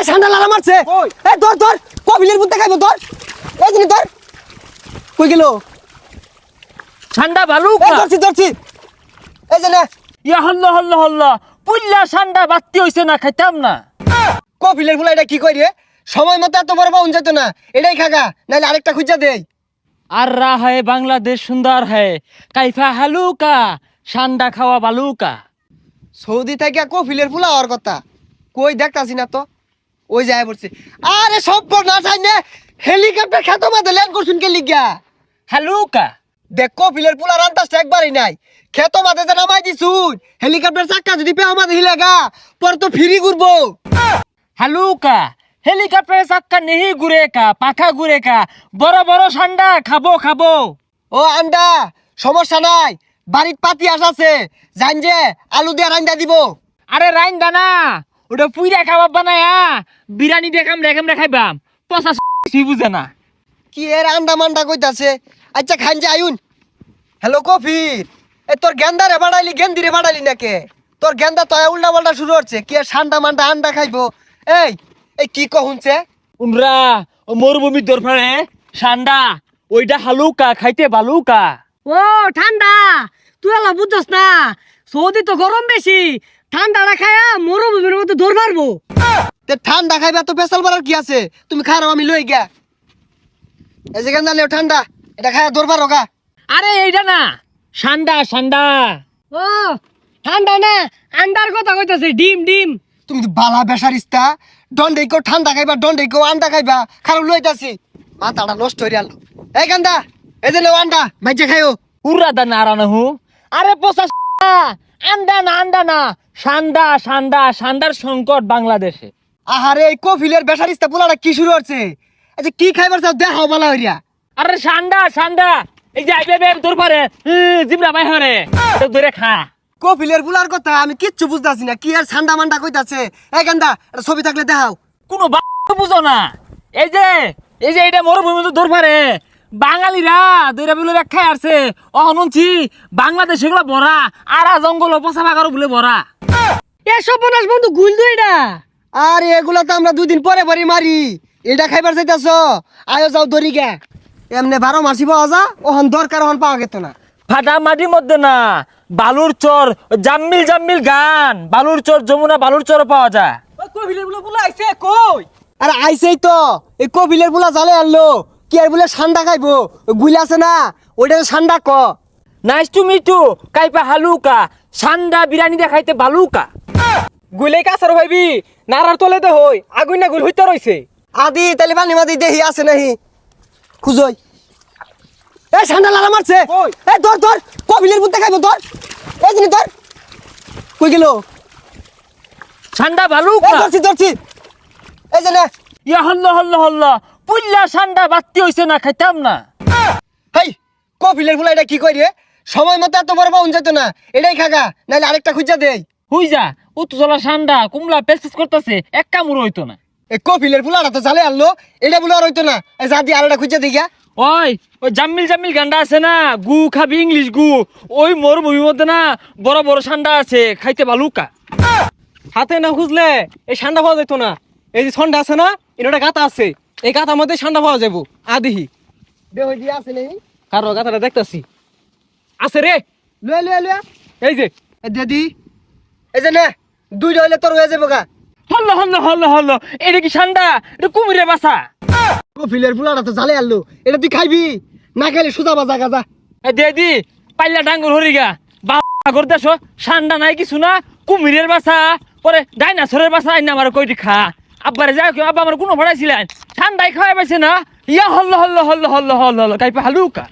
এই ঠান্ডা লাগা মারছে এই ধর ধর কপিলের বুতে খাইবো ধর এই জিনি ধর কই গেল ঠান্ডা ভালো এই ধরছি ধরছি এই যে না ইয়া হল্লা হল্লা হল্লা পুল্লা ঠান্ডা বাত্তি হইছে না খাইতাম না কপিলের ফুলা এটা কি কই রে সময় মতো এত বড় পাউন যেত না এটাই খাগা নাইলে আরেকটা খুঁজা দেই আর রা হ্যায় বাংলাদেশ সুন্দর হ্যায় কাইফা হালুকা ঠান্ডা খাওয়া বালুকা সৌদি থেকে কপিলের ফুলা হওয়ার কথা কই দেখতাছি না তো ওই যায় পড়ছে আরে সব না চাই না হেলিকপ্টার খেতো মাঝে ল্যান্ড করছুন কে লিগা হালুকা দেখ কপিলের ফুলা রান্তাসটা একবারই নাই খেতো মাঝে যে নামাই দিছুন হেলিকপ্টার চাক্কা যদি পেও মাঝে হিলেগা পর তো ফিরি ঘুরবো হালুকা হেলিকপ্টারে চাক্কা নেহি ঘুরে কা পাখা ঘুরে কা বড় বড় ঠান্ডা খাবো খাবো ও আন্ডা সমস্যা নাই বাড়ির পাতি আছে জান যে আলু দিয়ে রান্দা দিব আরে রাইন দানা ওটা পুইরা খাবার বানায়া বিরিয়ানি দেখাম রেখাম রেখাইবাম পচা বুঝে না কি এর আন্ডা মান্ডা কইতাছে আচ্ছা খান যে আয়ুন হ্যালো কফির এ তোর গেন্দারে বাড়াইলি গেন্দিরে বাড়াইলি নাকে তোর গেন্দা তো উল্টা পাল্টা শুরু হচ্ছে কি আর ঠান্ডা মান্ডা আন্ডা খাইবো এই এই কি কহুনছে উমরা ও মরুভূমির দরফারে ঠান্ডা ওইটা হালুকা খাইতে বালুকা ও ঠান্ডা তুই আলা বুঝছস না সৌদি তো গরম বেশি ঠান্ডাটা খায়া মরুভূমির মতো দৌড় মারবো তে ঠান্ডা খাইবা তো পেশাল বাড়ার কি আছে তুমি খারাও আমি লই গিয়া এই যে গেন্দা লেও ঠান্ডা এটা খায়া দরবার রোগা আরে এইটা না ঠান্ডা ঠান্ডা ও ঠান্ডা না আন্ডার কথা কইতাছে ডিম ডিম তুমি তো বালা বেসারিস্তা দন্ডে কেউ ঠান্ডা খাইবা দন্ডে কেউ আন্ডা খাইবা খারাপ লইতাছি মাথাটা নষ্ট হয়ে গেল এই গান্দা এই যে লেও আন্ডা ভাইজে খাইও উড়া দানা আরানা হু আরে পচা আন্ডা না ঠান্ডা ঠান্ডা ঠান্ডার সংকট বাংলাদেশে আহারে এই কফিলের বেসারিস্তা পোলাটা কি শুরু হচ্ছে আচ্ছা কি খাইবার চাও দেখাও বালা হইয়া আরে ঠান্ডা ঠান্ডা এই যে আইবে তোর পারে জিবরা ভাই হরে তো ধরে খা কফিলের পোলার কথা আমি কিচ্ছু বুঝতাছি না কি আর ঠান্ডা মান্ডা কইতাছে এই গান্দা এটা ছবি থাকলে দেখাও কোনো বুঝো না এই যে এটা মরুভূমি তো ধর পারে বাঙালিরা দইরা বলে ব্যাখ্যা আসছে অহনছি বাংলাদেশ এগুলো ভরা আরা জঙ্গল পচা বাগারও বলে ভরা এসব বনাস বন্ধু গুল দুই না আর এগুলা তো আমরা 2 দিন পরে পরে মারি এটা খাইবার চাইতাছ আয়ো যাও দরি গে এমনি 12 মাসি পাওয়া যা ওহন দরকার ওহন পাওয়া গেত না ফাটা মাটির মধ্যে না বালুর চর জাম্মিল গান বালুর চর যমুনা বালুর চর পাওয়া যায় কবিলের বলে বলে আইছে কই আরে আইছেই তো এই কপিলের পোলা জালে আনলো কি আর বলে ঠান্ডা খাইবো গুলি আছে না ওইটা ঠান্ডা ক নাইস টু মিট ইউ কাইপা হালুকা ঠান্ডা বিরিয়ানি দেখাইতে বালুকা গুলে কাছার ভাইবি নারার তলে দে হই আগুন না গুল হইতে রইছে আদি তাহলে পানি মাদি দেহি আছে নাহি খুঁজই এই ঠান্ডা লাগা মারছে এই ধর ধর কপিলের বুতে খাইবো ধর এই জিনি ধর কই গেল ঠান্ডা এই বালুকা ধরছি ধরছি এই যে না ইয়া হল্লা পুল্লা ঠান্ডা বাত্তি হইছে না খাইতাম না হেই কপিলের ফুলা এটা কি কই রে সময় মতো এত বড় পাউন যেত না এটাই খাগা নাইলে আরেকটা খুঁজা দেই হুই যা উত্তজলা ঠান্ডা কুমলা পেসপেস করতেছে এক কামড় হইতো না এই কপিলের ফুলাটা তো জালে আনলো এটা বলে আর হইতো না এই যা দিয়ে আরেকটা খুঁজা দেই গা ওই জাম্মিল গান্ডা আছে না গু খাবি ইংলিশ গু ওই মরুভূমির মধ্যে না বড় বড় ঠান্ডা আছে খাইতে বালুকা হাতে না খুঁজলে এই ঠান্ডা পাওয়া যেত না এই যে ঠান্ডা আছে না এটা গাতা আছে এই গাতার মধ্যে ঠান্ডা পাওয়া যাবো আদিহি দে হই দিয়া আছে নেই কারো গাতাটা দেখতাছি আছে রে লয়ে লয়ে লয়ে এই যে এই দিদি এই যে না দুইটা হইলে তোর হয়ে যাবো গা হল্ল এটা কি ঠান্ডা এটা কুমিরের বাসা কপিলের ফুলাটা তো জালে আনলো এটা তুই খাইবি না খাইলে সুজা বাজা গাজা দি পাল্লা ডাঙ্গর হরিগা বাগর দেশ ঠান্ডা নাই কিছু না কুমিরের বাসা পরে ডাইনাসরের বাসা আইনা আমার কইটি খা আব্বারে যাই আব্বা আমার কোনো ভাড়াইছিলেন ঠান্ডায় খাওয়াই পাইছে না ইয়া হল্ল কাইপা হালুকা